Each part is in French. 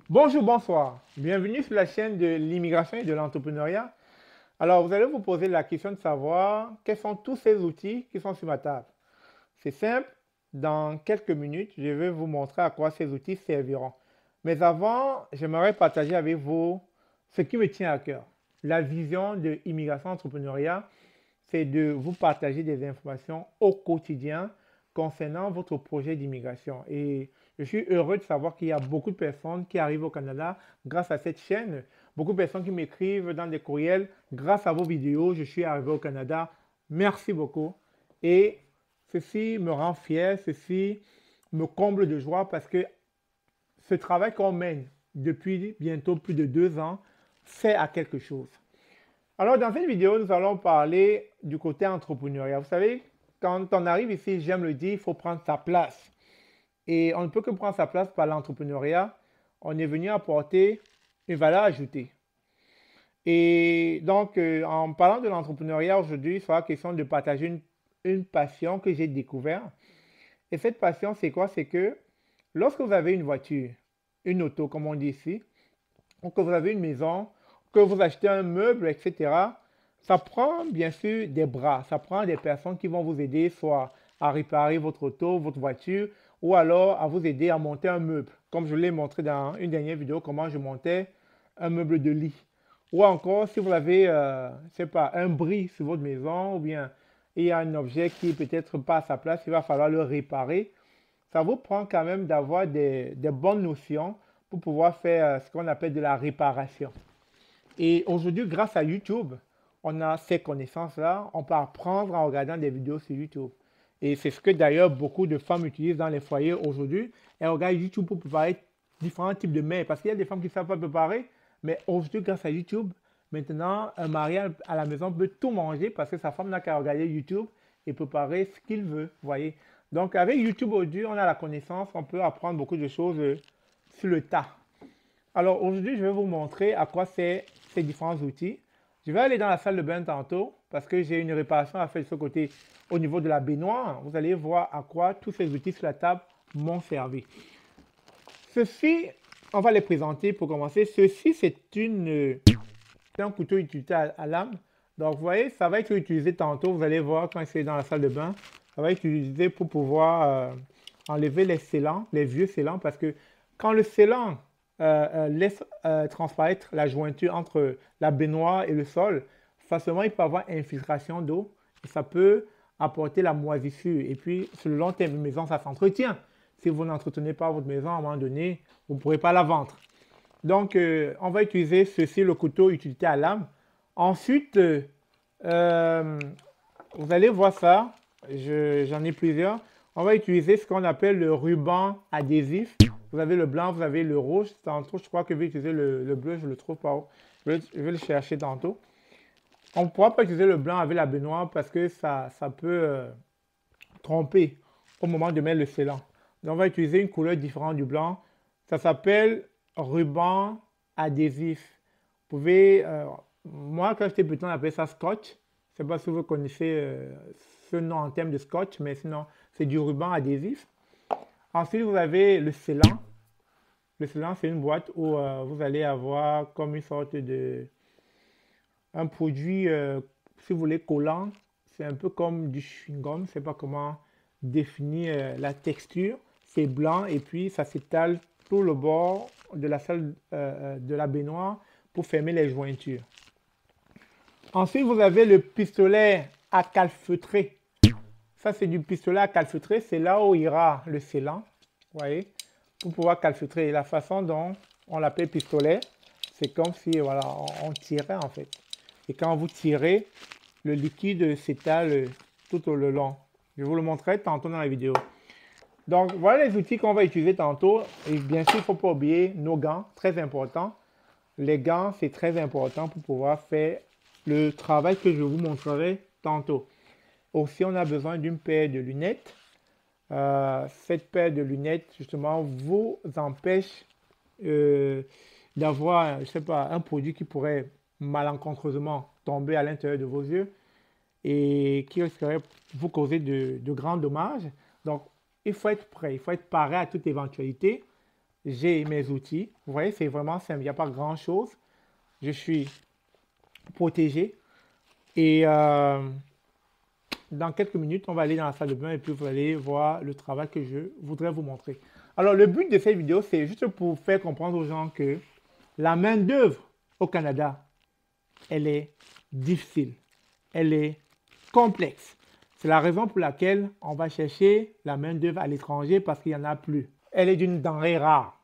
Bonjour, bonsoir. Bienvenue sur la chaîne de l'immigration et de l'entrepreneuriat. Alors, vous allez vous poser la question de savoir quels sont tous ces outils qui sont sur ma table. C'est simple. Dans quelques minutes, je vais vous montrer à quoi ces outils serviront. Mais avant, j'aimerais partager avec vous ce qui me tient à cœur. La vision de l'immigration entrepreneuriat, c'est de vous partager des informations au quotidien concernant votre projet d'immigration. Et je suis heureux de savoir qu'il y a beaucoup de personnes qui arrivent au Canada grâce à cette chaîne. Beaucoup de personnes qui m'écrivent dans des courriels. Grâce à vos vidéos, je suis arrivé au Canada. Merci beaucoup. Et ceci me rend fier, ceci me comble de joie parce que ce travail qu'on mène depuis bientôt plus de 2 ans sert à quelque chose. Alors, dans cette vidéo, nous allons parler du côté entrepreneurial. Vous savez, quand on arrive ici, j'aime le dire, il faut prendre sa place. Et on ne peut que prendre sa place par l'entrepreneuriat. On est venu apporter une valeur ajoutée. Et donc, en parlant de l'entrepreneuriat aujourd'hui, il sera question de partager une passion que j'ai découverte. Et cette passion, c'est quoi? C'est que lorsque vous avez une voiture, une auto, comme on dit ici, ou que vous avez une maison, que vous achetez un meuble, etc., ça prend bien sûr des bras, ça prend des personnes qui vont vous aider soit à réparer votre auto, votre voiture, ou alors à vous aider à monter un meuble. Comme je l'ai montré dans une dernière vidéo, comment je montais un meuble de lit. Ou encore, si vous avez, je sais pas, un bris sur votre maison, ou bien il y a un objet qui est peut-être pas à sa place, il va falloir le réparer. Ça vous prend quand même d'avoir des bonnes notions pour pouvoir faire ce qu'on appelle de la réparation. Et aujourd'hui, grâce à YouTube, on a ces connaissances-là. On peut apprendre en regardant des vidéos sur YouTube. Et c'est ce que d'ailleurs beaucoup de femmes utilisent dans les foyers aujourd'hui. Elles regardent YouTube pour préparer différents types de mets. Parce qu'il y a des femmes qui ne savent pas préparer. Mais aujourd'hui, grâce à YouTube, maintenant, un mari à la maison peut tout manger parce que sa femme n'a qu'à regarder YouTube et préparer ce qu'il veut. Vous voyez. Donc avec YouTube aujourd'hui, on a la connaissance, on peut apprendre beaucoup de choses sur le tas. Alors aujourd'hui, je vais vous montrer à quoi c'est ces différents outils. Je vais aller dans la salle de bain tantôt parce que j'ai une réparation à faire de ce côté au niveau de la baignoire. Vous allez voir à quoi tous ces outils sur la table m'ont servi. Ceci, on va les présenter pour commencer. Ceci, c'est un couteau utilisé à lame. Donc, vous voyez, ça va être utilisé tantôt. Vous allez voir quand c'est dans la salle de bain. Ça va être utilisé pour pouvoir enlever les scellants, les vieux scellants, parce que quand le scellant laisse transparaître la jointure entre la baignoire et le sol, facilement il peut avoir infiltration d'eau et ça peut apporter la moisissure. Et puis, sur le long terme, une maison, ça s'entretient. Si vous n'entretenez pas votre maison, à un moment donné, vous ne pourrez pas la vendre. Donc, on va utiliser ceci, le couteau utilité à lame. Ensuite, euh, vous allez voir ça. J'en ai plusieurs. On va utiliser ce qu'on appelle le ruban adhésif. Vous avez le blanc, vous avez le rouge. Tantôt, je crois que je vais utiliser le bleu, je ne le trouve pas. Je vais le chercher tantôt. On ne pourra pas utiliser le blanc avec la baignoire parce que ça peut tromper au moment de mettre le scellant. Donc, on va utiliser une couleur différente du blanc. Ça s'appelle ruban adhésif. Vous pouvez, moi quand j'étais petit, on appelait ça scotch. Je ne sais pas si vous connaissez ce nom en termes de scotch, mais sinon c'est du ruban adhésif. Ensuite, vous avez le scellant. Le scellant, c'est une boîte où vous allez avoir comme une sorte de un produit, si vous voulez, collant. C'est un peu comme du chewing-gum. Je ne sais pas comment définir la texture. C'est blanc et puis ça s'étale tout le bord de la salle de la baignoire pour fermer les jointures. Ensuite, vous avez le pistolet à calfeutrer. Ça, c'est du pistolet à calfeutrer. C'est là où ira le scellant. Vous voyez, pour pouvoir calfeutrer. La façon dont on l'appelle pistolet, c'est comme si voilà, on tirait en fait. Et quand vous tirez, le liquide s'étale tout au long. Je vous le montrerai tantôt dans la vidéo. Donc, voilà les outils qu'on va utiliser tantôt. Et bien sûr, il ne faut pas oublier nos gants, très important. Les gants, c'est très important pour pouvoir faire le travail que je vous montrerai tantôt. Aussi, on a besoin d'une paire de lunettes. Cette paire de lunettes, justement, vous empêche d'avoir, je sais pas, un produit qui pourrait malencontreusement tomber à l'intérieur de vos yeux et qui risquerait de vous causer de grands dommages. Donc, il faut être prêt, il faut être paré à toute éventualité. j'ai mes outils. Vous voyez, c'est vraiment simple. Il n'y a pas grand-chose. Je suis protégé. Et dans quelques minutes, on va aller dans la salle de bain et puis vous allez voir le travail que je voudrais vous montrer. Alors, le but de cette vidéo, c'est juste pour faire comprendre aux gens que la main-d'œuvre au Canada, elle est difficile. Elle est complexe. C'est la raison pour laquelle on va chercher la main-d'œuvre à l'étranger parce qu'il n'y en a plus. Elle est d'une denrée rare.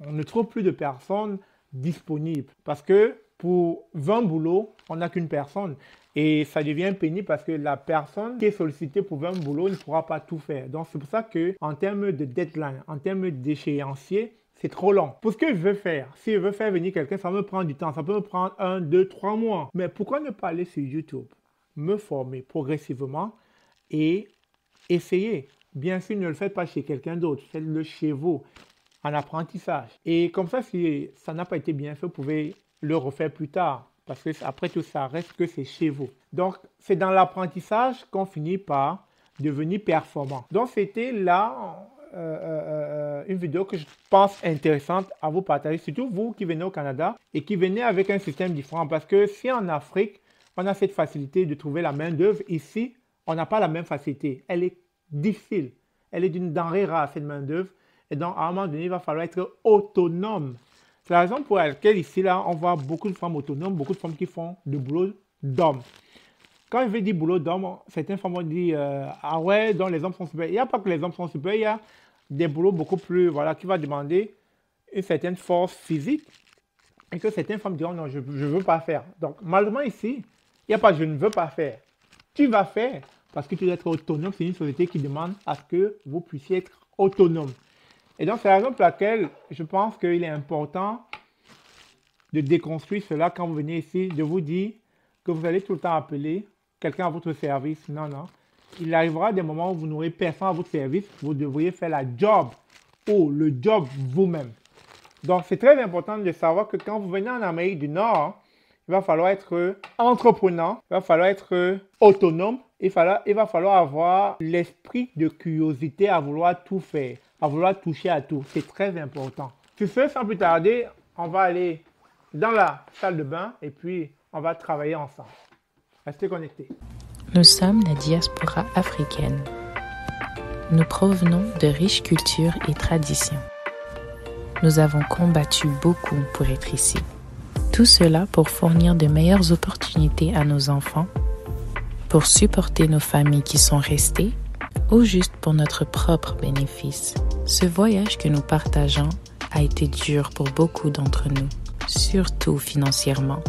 On ne trouve plus de personnes disponibles parce que pour 20 boulots, on n'a qu'une personne. Et ça devient pénible parce que la personne qui est sollicitée pour 20 boulots ne pourra pas tout faire. Donc, c'est pour ça qu'en termes de deadline, en termes d'échéancier, c'est trop long. Pour ce que je veux faire, si je veux faire venir quelqu'un, ça me prend du temps. Ça peut me prendre 1, 2, 3 mois. Mais pourquoi ne pas aller sur YouTube, me former progressivement et essayer? Bien sûr, ne le faites pas chez quelqu'un d'autre. Faites-le chez vous, en apprentissage. Et comme ça, si ça n'a pas été bien fait, vous pouvez le refaire plus tard. Parce que après tout ça reste que c'est chez vous. Donc, c'est dans l'apprentissage qu'on finit par devenir performant. Donc, c'était là une vidéo que je pense intéressante à vous partager. Surtout vous qui venez au Canada et qui venez avec un système différent. Parce que si en Afrique, on a cette facilité de trouver la main-d'œuvre, ici, on n'a pas la même facilité. Elle est difficile. Elle est d'une denrée rare, cette main-d'œuvre. Et donc, à un moment donné, il va falloir être autonome. C'est la raison pour laquelle ici, là, on voit beaucoup de femmes autonomes, beaucoup de femmes qui font du boulot d'hommes. Quand je vais dire boulot d'homme, certaines femmes vont dire ah ouais, donc les hommes sont super. Il n'y a pas que les hommes sont super, il y a des boulots beaucoup plus, voilà, qui va demander une certaine force physique et que certaines femmes diront non, je ne veux pas faire. Donc, malheureusement ici, il n'y a pas je ne veux pas faire. Tu vas faire parce que tu dois être autonome. C'est une société qui demande à ce que vous puissiez être autonome. Et donc, c'est la raison pour laquelle je pense qu'il est important de déconstruire cela quand vous venez ici, de vous dire que vous allez tout le temps appeler quelqu'un à votre service. Non, non. Il arrivera des moments où vous n'aurez personne à votre service. Vous devriez faire la job ou le job vous-même. Donc, c'est très important de savoir que quand vous venez en Amérique du Nord, il va falloir être entrepreneur, il va falloir être autonome, il va falloir avoir l'esprit de curiosité à vouloir tout faire, à vouloir toucher à tout. C'est très important. Sur ce, sans plus tarder, on va aller dans la salle de bain et puis on va travailler ensemble. Restez connectés. Nous sommes la diaspora africaine. Nous provenons de riches cultures et traditions. Nous avons combattu beaucoup pour être ici. Tout cela pour fournir de meilleures opportunités à nos enfants, pour supporter nos familles qui sont restées, ou juste pour notre propre bénéfice. Ce voyage que nous partageons a été dur pour beaucoup d'entre nous, surtout financièrement.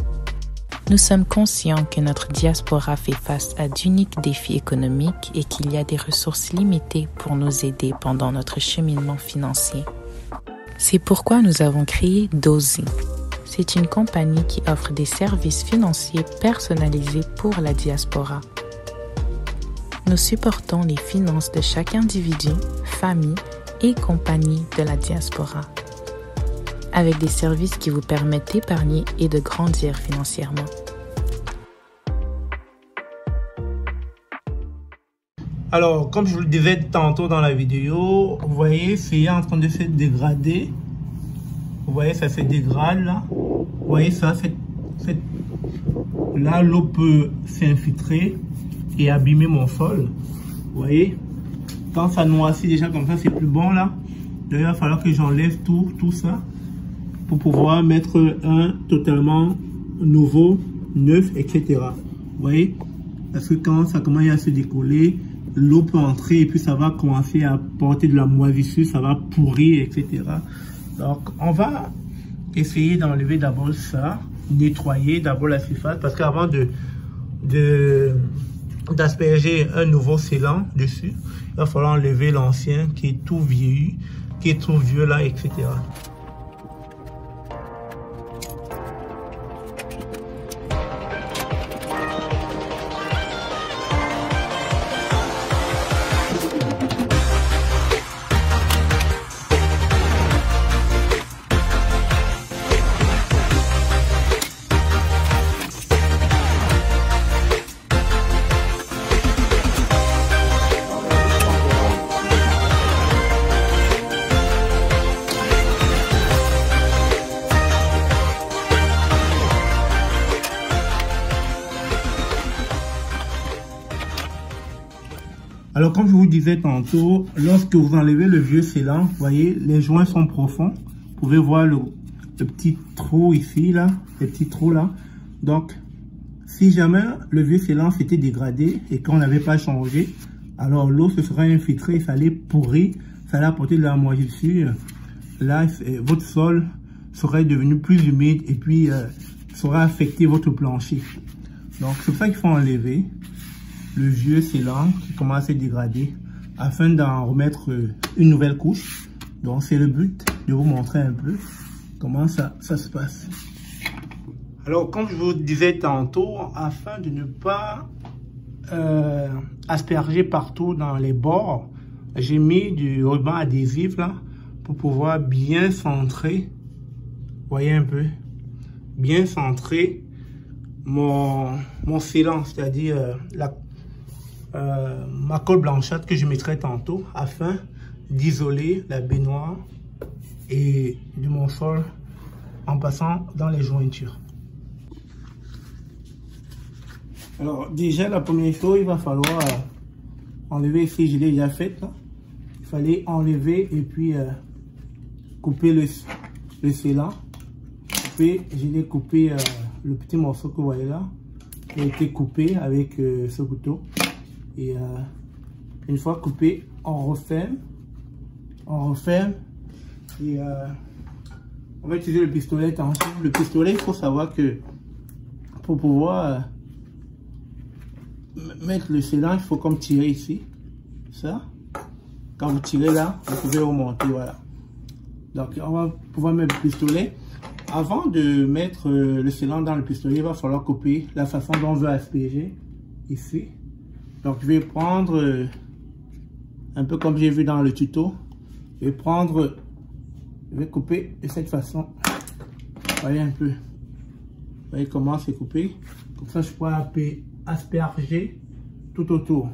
Nous sommes conscients que notre diaspora fait face à d'uniques défis économiques et qu'il y a des ressources limitées pour nous aider pendant notre cheminement financier. C'est pourquoi nous avons créé Dozy. C'est une compagnie qui offre des services financiers personnalisés pour la diaspora. Nous supportons les finances de chaque individu, famille et compagnie de la diaspora, avec des services qui vous permettent d'épargner et de grandir financièrement. Alors, comme je vous le disais tantôt dans la vidéo, vous voyez, c'est en train de se dégrader. Vous voyez, ça se dégrade là. Vous voyez ça, là, l'eau peut s'infiltrer et abîmer mon sol. Vous voyez, quand ça noircit déjà comme ça, c'est plus bon là. Donc, il va falloir que j'enlève tout ça pour pouvoir mettre un totalement nouveau, neuf, etc. Vous voyez, parce que quand ça commence à se décoller, l'eau peut entrer et puis ça va commencer à porter de la moisissure, ça va pourrir, etc. Donc, on va essayer d'enlever d'abord ça, nettoyer d'abord la surface, parce qu'avant d'asperger un nouveau scellant dessus, il va falloir enlever l'ancien qui est tout vieilli, qui est tout vieux là, etc. Alors, comme je vous disais tantôt, lorsque vous enlevez le vieux scellant, vous voyez, les joints sont profonds. Vous pouvez voir le petit trou ici, là, les petits trous là. Donc, si jamais le vieux scellant s'était dégradé et qu'on n'avait pas changé, alors l'eau se serait infiltrée, ça allait pourrir, ça allait apporter de la moisissure. Là, votre sol serait devenu plus humide et puis ça aurait affecté votre plancher. Donc, c'est pour ça qu'il faut enlever le vieux scellant qui commence à se dégrader afin d'en remettre une nouvelle couche. Donc, c'est le but de vous montrer un peu comment ça se passe. Alors, comme je vous disais tantôt, afin de ne pas asperger partout dans les bords, j'ai mis du ruban adhésif là pour pouvoir bien centrer. Voyez un peu, bien centrer mon scellant, c'est-à-dire ma colle blanchâtre que je mettrai tantôt afin d'isoler la baignoire et de mon sol en passant dans les jointures. Alors déjà la première chose, il va falloir enlever ici, je l'ai déjà fait là. Il fallait enlever et puis couper le scellant. Je l'ai coupé le petit morceau que vous voyez là. Il a été coupé avec ce couteau. Et une fois coupé, on referme. Et on va utiliser le pistolet. Attention, le pistolet, il faut savoir que pour pouvoir mettre le scellant, il faut comme tirer ici. Ça. Quand vous tirez là, vous pouvez remonter. Voilà. Donc on va pouvoir mettre le pistolet. Avant de mettre le scellant dans le pistolet, il va falloir couper la façon dont on veut asperger ici. Donc je vais prendre un peu comme j'ai vu dans le tuto. Je vais couper de cette façon. Voyez un peu. Vous voyez comment c'est coupé. Comme ça je pourrais asperger tout autour.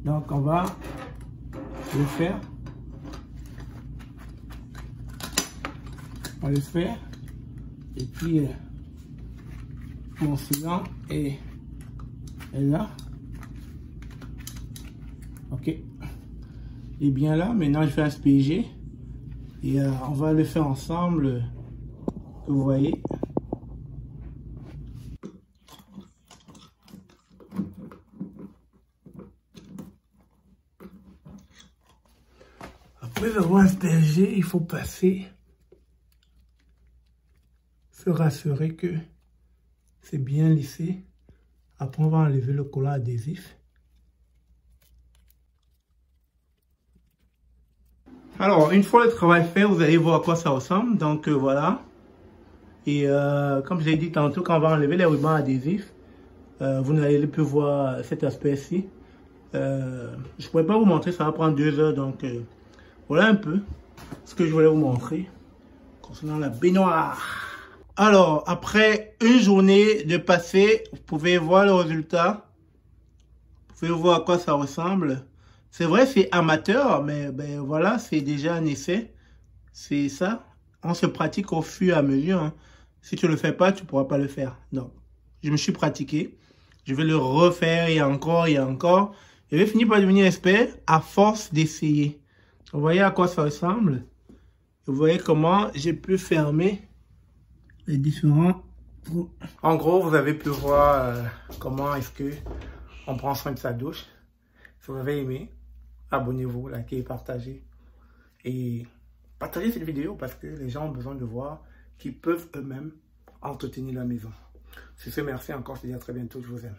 Donc on va le faire. On va le faire. Et puis mon scellant est là. Ok. Et bien là, maintenant je vais asperger. Et on va le faire ensemble. Vous voyez. Après avoir aspergé, il faut passer. Se rassurer que c'est bien lissé. Après, on va enlever le collant adhésif. Alors, une fois le travail fait, vous allez voir à quoi ça ressemble. Donc, voilà. Et comme je l'ai dit tantôt, quand on va enlever les rubans adhésifs, vous n'allez plus voir cet aspect-ci. Je ne pourrais pas vous montrer, ça va prendre 2 heures. Donc, voilà un peu ce que je voulais vous montrer concernant la baignoire. Alors, après une journée de passé, vous pouvez voir le résultat. Vous pouvez voir à quoi ça ressemble. C'est vrai, c'est amateur, mais ben, voilà, c'est déjà un essai. C'est ça. On se pratique au fur et à mesure. Hein. Si tu ne le fais pas, tu ne pourras pas le faire. Donc, je me suis pratiqué. Je vais le refaire et encore et encore. Je vais finir par devenir expert à force d'essayer. Vous voyez à quoi ça ressemble. Vous voyez comment j'ai pu fermer les différents trous. En gros, vous avez pu voir comment est-ce que on prend soin de sa douche. Si vous avez aimé, abonnez-vous, likez, partagez. Et partagez cette vidéo parce que les gens ont besoin de voir qu'ils peuvent eux-mêmes entretenir la maison. Sur ce, merci encore, je vous dis à très bientôt, je vous aime.